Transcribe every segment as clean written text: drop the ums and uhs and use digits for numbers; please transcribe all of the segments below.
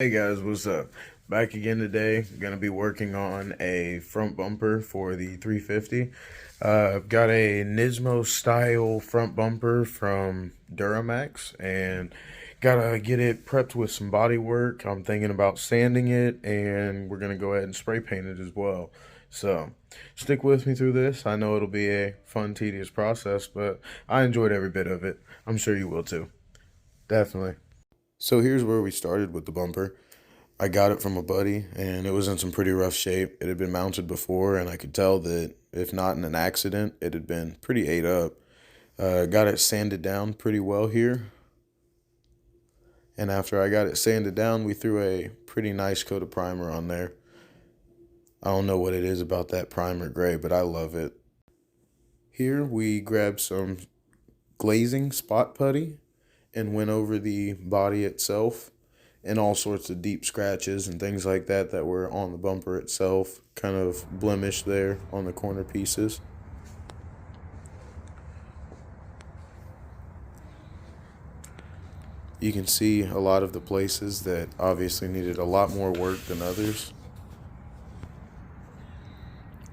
Hey guys, what's up? Back again today. Gonna be working on a front bumper for the 350. I've got a Nismo style front bumper from Duramax and gotta get it prepped with some body work. I'm thinking about sanding it and we're gonna go ahead and spray paint it as well. So stick with me through this. I know it'll be a fun, tedious process, but I enjoyed every bit of it. I'm sure you will too. Definitely. So here's where we started with the bumper. I got it from a buddy, and it was in some pretty rough shape. It had been mounted before, and I could tell that if not in an accident, it had been pretty ate up. Got it sanded down pretty well here, and after I got it sanded down, we threw a pretty nice coat of primer on there. I don't know what it is about that primer gray, but I love it. Here we grabbed some glazing spot putty and went over the body itself and all sorts of deep scratches and things like that that were on the bumper itself, kind of blemished there on the corner pieces. You can see a lot of the places that obviously needed a lot more work than others.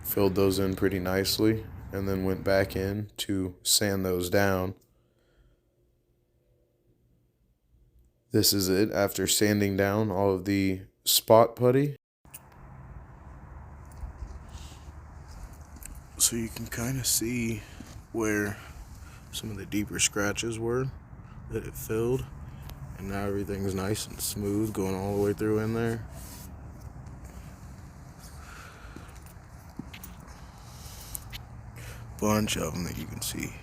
Filled those in pretty nicely and then went back in to sand those down. This is it after sanding down all of the spot putty. So you can kind of see where some of the deeper scratches were that it filled. And now everything's nice and smooth going all the way through in there. Bunch of them that you can see.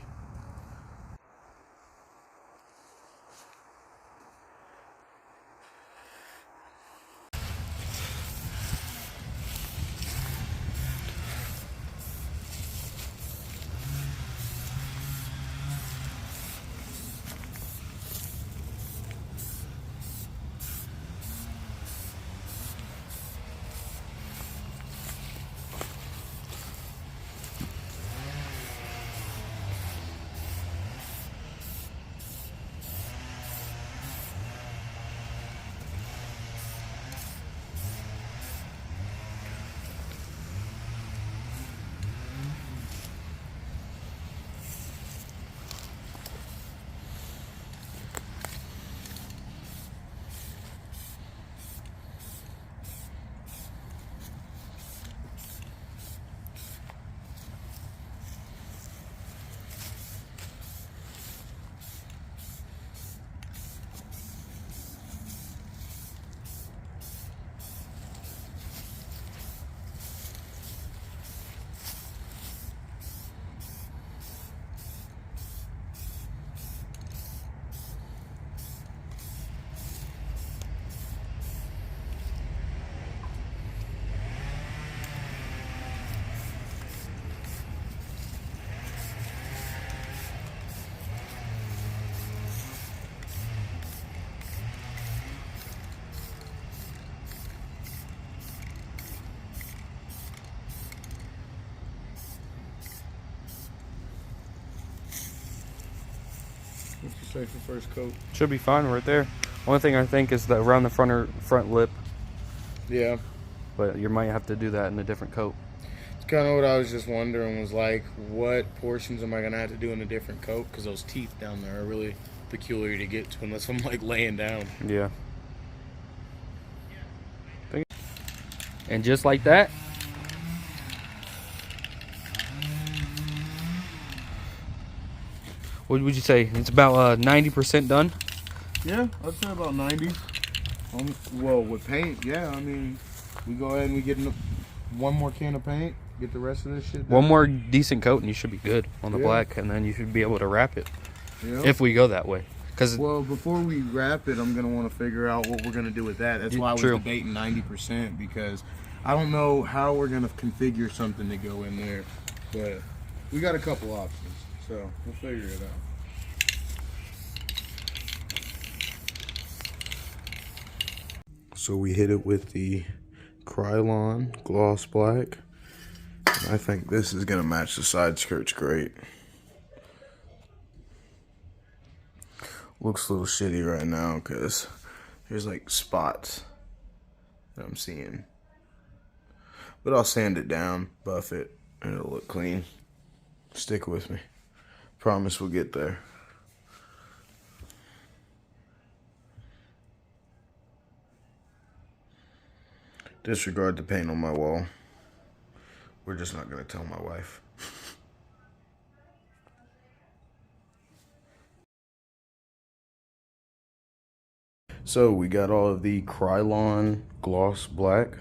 What's your say for first coat? Should be fine right there. Only thing I think is that around the front lip, Yeah. but you might have to do that in a different coat. It's kind of what I was just wondering was like, what portions am I going to have to do in a different coat? Because those teeth down there are really peculiar to get to unless I'm like laying down. Yeah. And just like that, what would you say? It's about 90% done? Yeah, I'd say about 90. Well, with paint, yeah. I mean, we go ahead and we get one more can of paint, get the rest of this shit done. One more decent coat and you should be good on the Yeah. black, and then you should be able to wrap it. Yeah. If we go that way. Well, before we wrap it, I'm going to want to figure out what we're going to do with that. That's why I was True. debating 90% because I don't know how we're going to configure something to go in there. But we got a couple options, so we'll figure it out. So we hit it with the Krylon Gloss Black. I think this is going to match the side skirts great. Looks a little shitty right now because there's like spots that I'm seeing. But I'll sand it down, buff it, and it'll look clean. Stick with me. Promise we'll get there. Disregard the paint on my wall. We're just not going to tell my wife. So we got all of the Krylon gloss black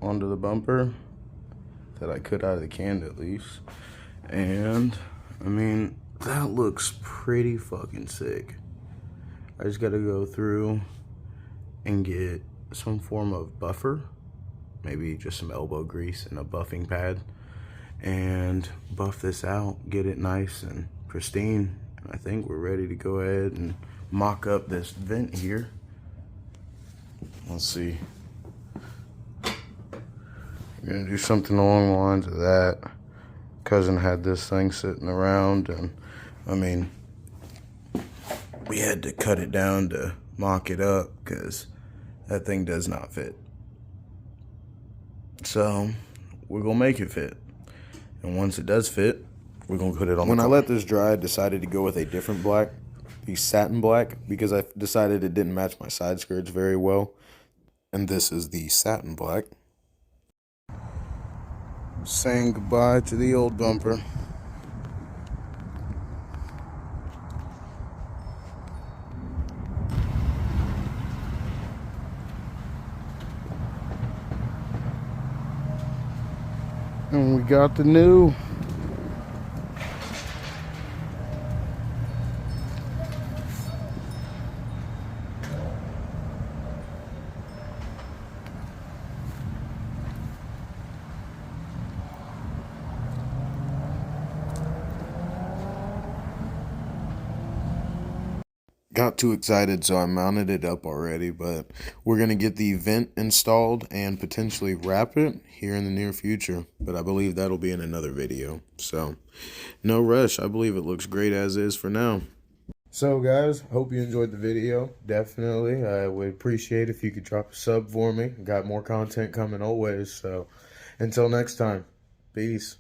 onto the bumper that I cut out of the can at least. And I mean, that looks pretty fucking sick. I just got to go through and get some form of buffer, maybe just some elbow grease and a buffing pad, and buff this out, get it nice and pristine. And I think we're ready to go ahead and mock up this vent here. Let's see. I'm gonna do something along the lines of that. Cousin had this thing sitting around, and I mean, we had to cut it down to mock it up because that thing does not fit. So we're gonna make it fit, and once it does fit, we're gonna put it on. When I let this dry, I decided to go with a different black, the satin black, because I decided it didn't match my side skirts very well. And this is the satin black. Saying goodbye to the old bumper. And we got the new. Got too excited, so I mounted it up already, but we're going to get the vent installed and potentially wrap it here in the near future, but I believe that'll be in another video. So no rush. I believe it looks great as is for now. So guys, hope you enjoyed the video. Definitely. I would appreciate if you could drop a sub for me. Got more content coming always. So until next time, peace.